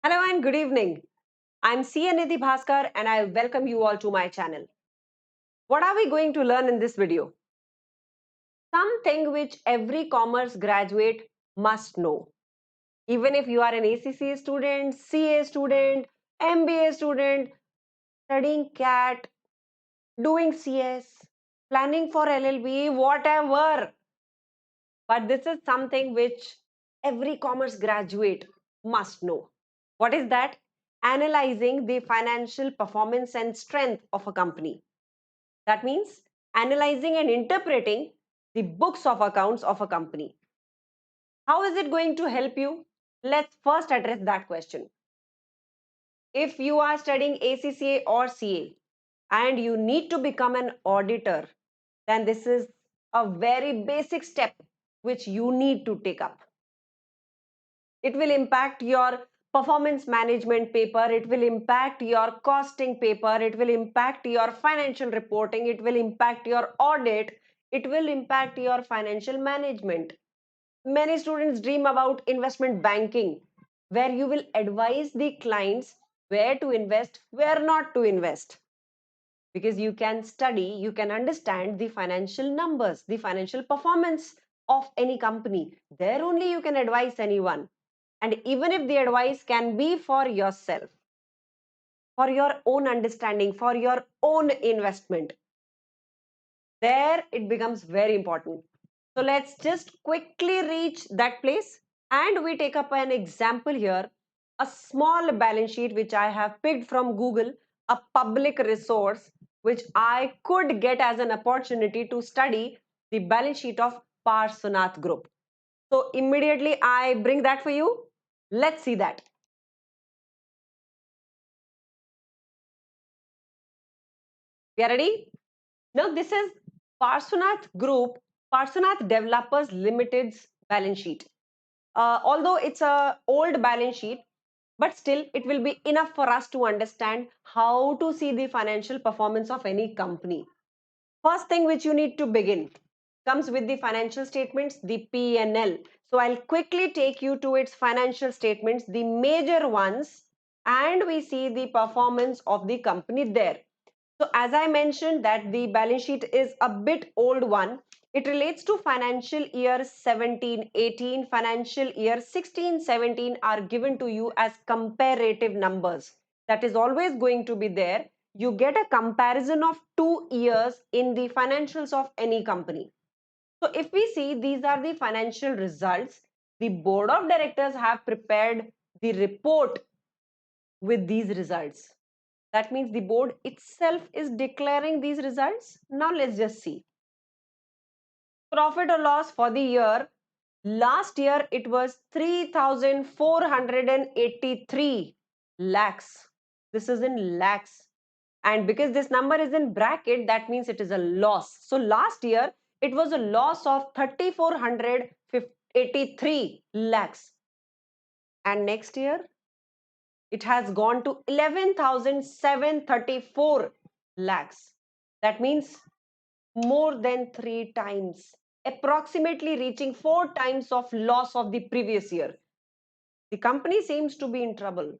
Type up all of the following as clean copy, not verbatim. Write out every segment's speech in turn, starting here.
Hello and good evening. I'm CA Nidhi Bhaskar and I welcome you all to my channel. What are we going to learn in this video? Something which every commerce graduate must know. Even if you are an ACCA student, CA student, MBA student, studying CAT, doing CS, planning for LLB, whatever. But this is something which every commerce graduate must know. What is that? Analyzing the financial performance and strength of a company. That means analyzing and interpreting the books of accounts of a company. How is it going to help you? Let's first address that question. If you are studying ACCA or CA and you need to become an auditor, then this is a very basic step which you need to take up. It will impact your performance management paper, it will impact your costing paper, it will impact your financial reporting, it will impact your audit, it will impact your financial management. Many students dream about investment banking, where you will advise the clients where to invest, where not to invest. Because you can study, you can understand the financial numbers, the financial performance of any company. There only you can advise anyone. And even if the advice can be for yourself, for your own understanding, for your own investment, there it becomes very important. So let's just quickly reach that place and we take up an example here, a small balance sheet which I have picked from Google, a public resource which I could get as an opportunity to study the balance sheet of Parsonath Group. So immediately I bring that for you. Let's see that. We are ready? Now this is Parsonath Group, Parsonath Developers Limited's balance sheet. Although it's a old balance sheet, but still it will be enough for us to understand how to see the financial performance of any company. First thing which you need to begin comes with the financial statements, the P&L. So I'll quickly take you to its financial statements, the major ones, and we see the performance of the company there. So as I mentioned that the balance sheet is a bit old one. It relates to financial year 17-18, financial year 16-17 are given to you as comparative numbers. That is always going to be there. You get a comparison of 2 years in the financials of any company. So if we see these are the financial results, the board of directors have prepared the report with these results. That means the board itself is declaring these results. Now let's just see. Profit or loss for the year. Last year it was 3,483 lakhs. This is in lakhs. And because this number is in bracket, that means it is a loss. So last year it was a loss of 3,483 lakhs. And next year it has gone to 11,734 lakhs. That means more than 3 times, approximately reaching 4 times of loss of the previous year. The company seems to be in trouble.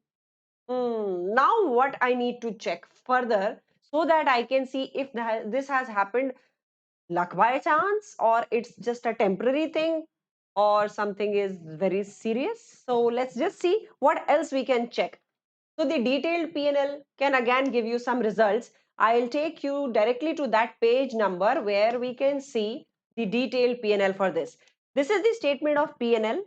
Now what I need to check further so that I can see if this has happened luck by chance or it's just a temporary thing or something is very serious. So let's just see what else we can check. So the detailed P&L can again give you some results. I'll take you directly to that page number where we can see the detailed P&L for this. This is the statement of P&L,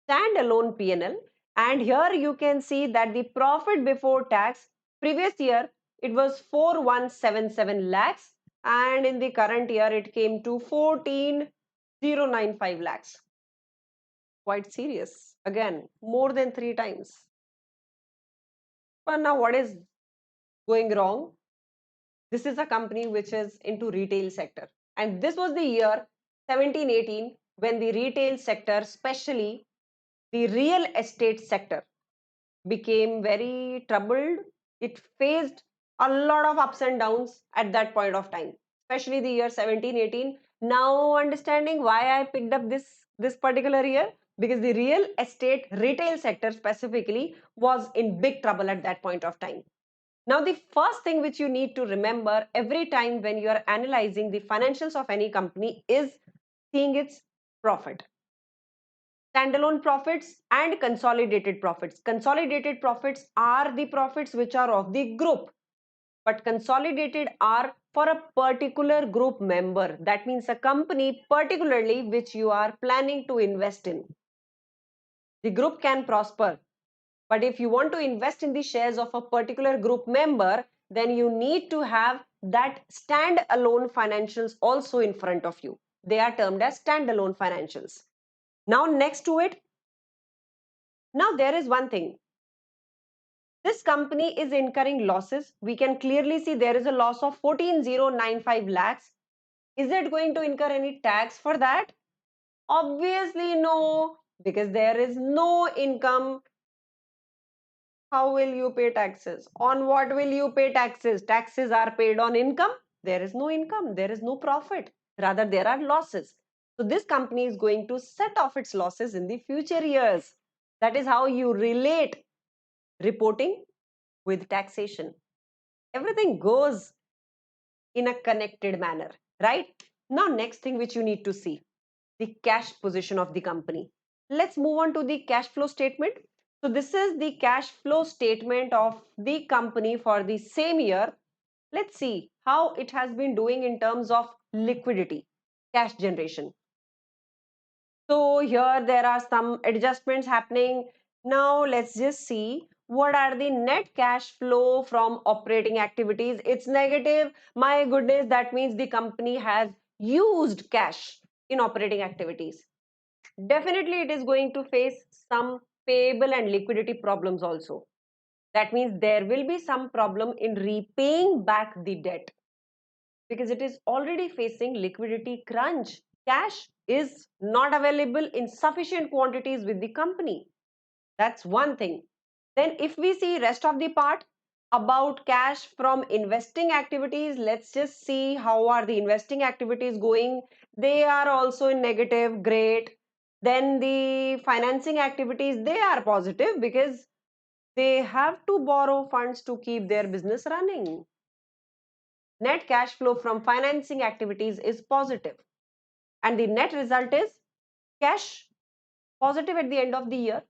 standalone P&L, and here you can see that the profit before tax previous year it was 4177 lakhs and in the current year it came to 14095 lakhs. Quite serious. Again, more than 3 times. But now what is going wrong? This is a company which is into retail sector. And this was the year 17-18 when the retail sector, especially the real estate sector, became very troubled. It faced a lot of ups and downs at that point of time, especially the year 17-18. Now understanding why I picked up this particular year, because the real estate retail sector specifically was in big trouble at that point of time. Now, the first thing which you need to remember every time when you are analyzing the financials of any company is seeing its profit. Standalone profits and consolidated profits. Consolidated profits are the profits which are of the group, but consolidated are for a particular group member. That means a company particularly which you are planning to invest in. The group can prosper, but if you want to invest in the shares of a particular group member, then you need to have that stand-alone financials also in front of you. They are termed as stand-alone financials. Now, next to it, now there is one thing. This company is incurring losses. We can clearly see there is a loss of 14,095 lakhs. Is it going to incur any tax for that? Obviously, no, because there is no income. How will you pay taxes? On what will you pay taxes? Taxes are paid on income. There is no income. There is no profit. Rather, there are losses. So this company is going to set off its losses in the future years. That is how you relate reporting with taxation. Everything goes in a connected manner, right? Now, next thing which you need to see, the cash position of the company. Let's move on to the cash flow statement. So this is the cash flow statement of the company for the same year. Let's see how it has been doing in terms of liquidity, cash generation. So here there are some adjustments happening. Now let's just see what are the net cash flow from operating activities. It's negative. My goodness, that means the company has used cash in operating activities. Definitely it is going to face some payable and liquidity problems also. That means there will be some problem in repaying back the debt because it is already facing liquidity crunch. Cash is not available in sufficient quantities with the company. That's one thing. Then if we see rest of the part about cash from investing activities, let's just see how are the investing activities going. They are also in negative. Great. Then the financing activities, they are positive because they have to borrow funds to keep their business running. Net cash flow from financing activities is positive, and the net result is cash positive at the end of the year.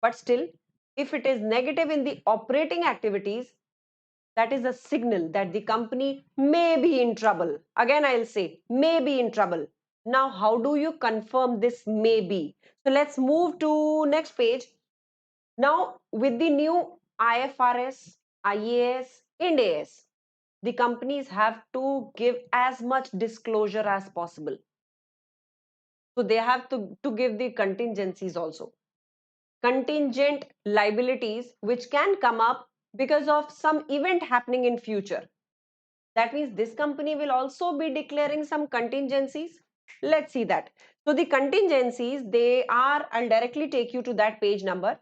But still, if it is negative in the operating activities, that is a signal that the company may be in trouble. Again, I'll say may be in trouble. Now, how do you confirm this may be? So let's move to next page. Now, with the new IFRS, IAS, Ind AS, the companies have to give as much disclosure as possible. So they have to give the contingencies also. Contingent liabilities which can come up because of some event happening in future. That means this company will also be declaring some contingencies. Let's see that. So the contingencies, I'll directly take you to that page number.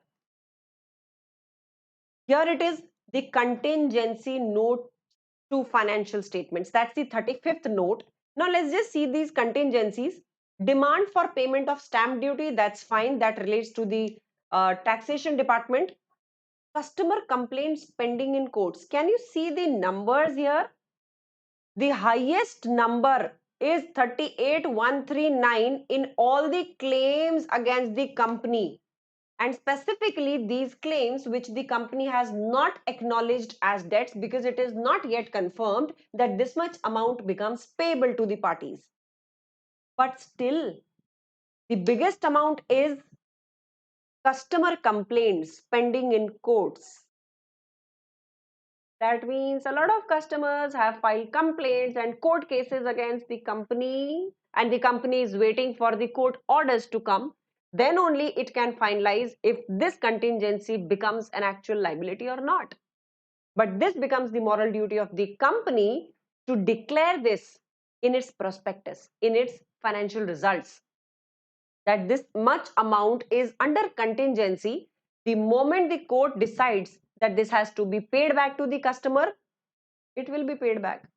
Here it is, the contingency note to financial statements. That's the 35th note. Now let's just see these contingencies. Demand for payment of stamp duty, that's fine. That relates to the taxation department. Customer complaints pending in courts. Can you see the numbers here? The highest number is 38,139 in all the claims against the company, and specifically these claims which the company has not acknowledged as debts because it is not yet confirmed that this much amount becomes payable to the parties. But still, the biggest amount is customer complaints pending in courts. That means a lot of customers have filed complaints and court cases against the company, and the company is waiting for the court orders to come. Then only it can finalize if this contingency becomes an actual liability or not. But this becomes the moral duty of the company to declare this in its prospectus, in its financial results, that this much amount is under contingency. The moment the court decides that this has to be paid back to the customer, it will be paid back.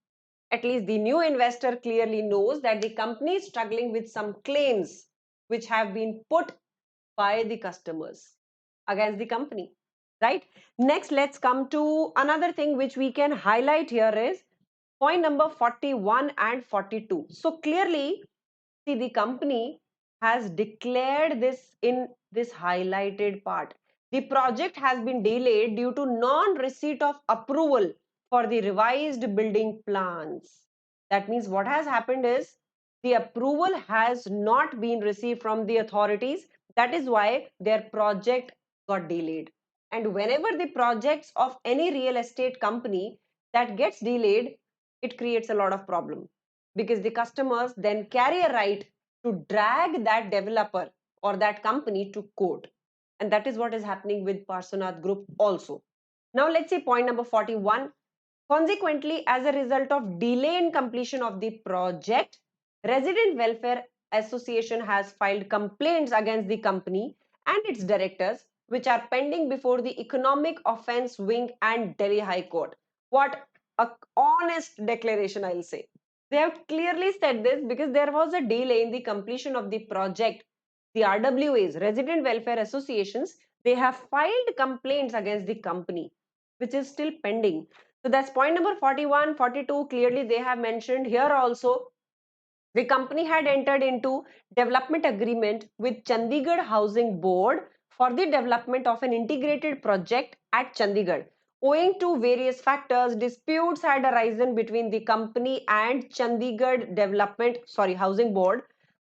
At least the new investor clearly knows that the company is struggling with some claims which have been put by the customers against the company, right? Next, let's come to another thing which we can highlight here is point number 41 and 42. So clearly, see, the company has declared this in this highlighted part. The project has been delayed due to non-receipt of approval for the revised building plans. That means what has happened is the approval has not been received from the authorities. That is why their project got delayed. And whenever the projects of any real estate company that gets delayed, it creates a lot of problem, because the customers then carry a right to drag that developer or that company to court. And that is what is happening with Parsonath Group also. Now let's see point number 41. Consequently, as a result of delay in completion of the project, Resident Welfare Association has filed complaints against the company and its directors, which are pending before the Economic Offence Wing and Delhi High Court. What a honest declaration, I'll say. They have clearly said this because there was a delay in the completion of the project. The RWAs, Resident Welfare Associations, they have filed complaints against the company, which is still pending. So that's point number 41, 42. Clearly, they have mentioned here also. The company had entered into development agreement with Chandigarh Housing Board for the development of an integrated project at Chandigarh. Owing to various factors, disputes had arisen between the company and Chandigarh Housing Board.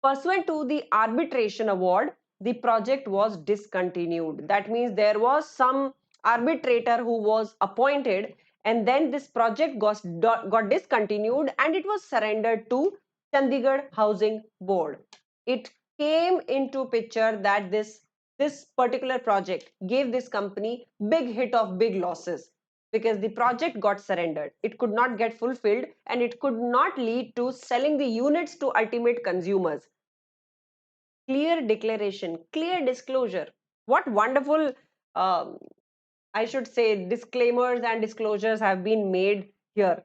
Pursuant to the arbitration award, the project was discontinued. That means there was some arbitrator who was appointed, and then this project got discontinued and it was surrendered to Chandigarh Housing Board. It came into picture that this particular project gave this company big hit of big losses, because the project got surrendered. It could not get fulfilled and it could not lead to selling the units to ultimate consumers. Clear declaration, clear disclosure. What wonderful, um, I should say, disclaimers and disclosures have been made here.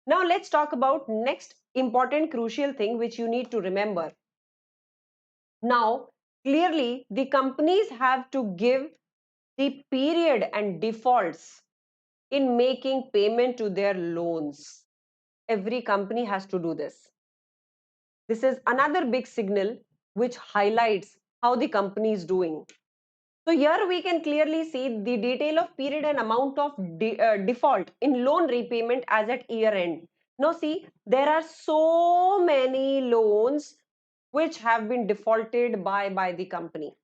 Now let's talk about next important crucial thing which you need to remember. Now, clearly the companies have to give the period and defaults in making payment to their loans. Every company has to do this. This is another big signal which highlights how the company is doing. So here we can clearly see the detail of period and amount of default in loan repayment as at year end. Now see, there are so many loans which have been defaulted by the company.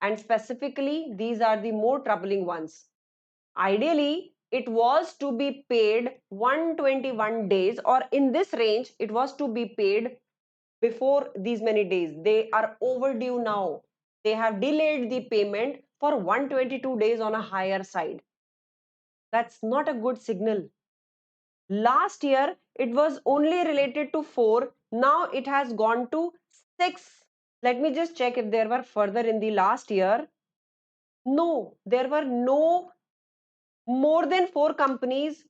And specifically, these are the more troubling ones. Ideally, it was to be paid 121 days, or in this range, it was to be paid before these many days. They are overdue now. They have delayed the payment for 122 days on a higher side. That's not a good signal. Last year, it was only related to 4. Now it has gone to 6. Let me just check if there were further in the last year. No, there were no more than 4 companies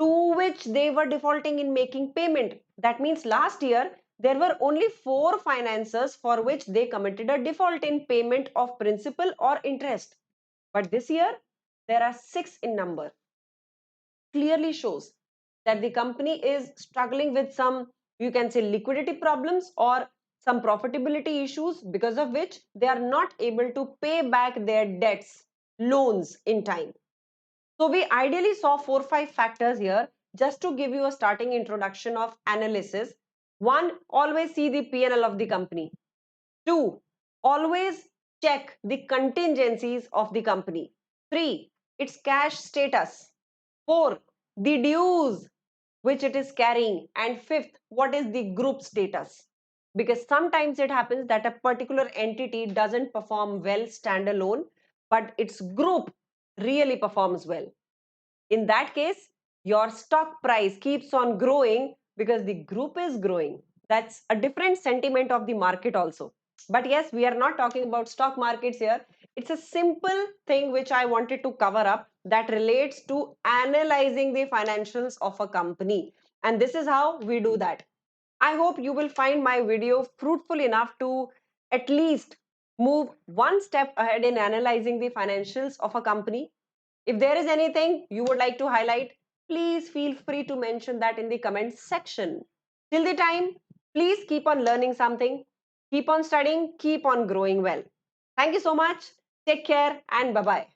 to which they were defaulting in making payment. That means last year there were only 4 financiers for which they committed a default in payment of principal or interest. But this year there are 6 in number. Clearly shows that the company is struggling with some, you can say, liquidity problems or some profitability issues, because of which they are not able to pay back their debts, loans in time. So we ideally saw 4-5 factors here just to give you a starting introduction of analysis. 1, always see the P&L of the company. 2, always check the contingencies of the company. 3, its cash status. 4, the dues which it is carrying. And 5th, what is the group status? Because sometimes it happens that a particular entity doesn't perform well standalone, but its group really performs well. In that case, your stock price keeps on growing because the group is growing. That's a different sentiment of the market also. But yes, we are not talking about stock markets here. It's a simple thing which I wanted to cover up that relates to analyzing the financials of a company. And this is how we do that. I hope you will find my video fruitful enough to at least move one step ahead in analyzing the financials of a company. If there is anything you would like to highlight, please feel free to mention that in the comments section. Till the time, please keep on learning something, keep on studying, keep on growing well. Thank you so much. Take care and bye bye.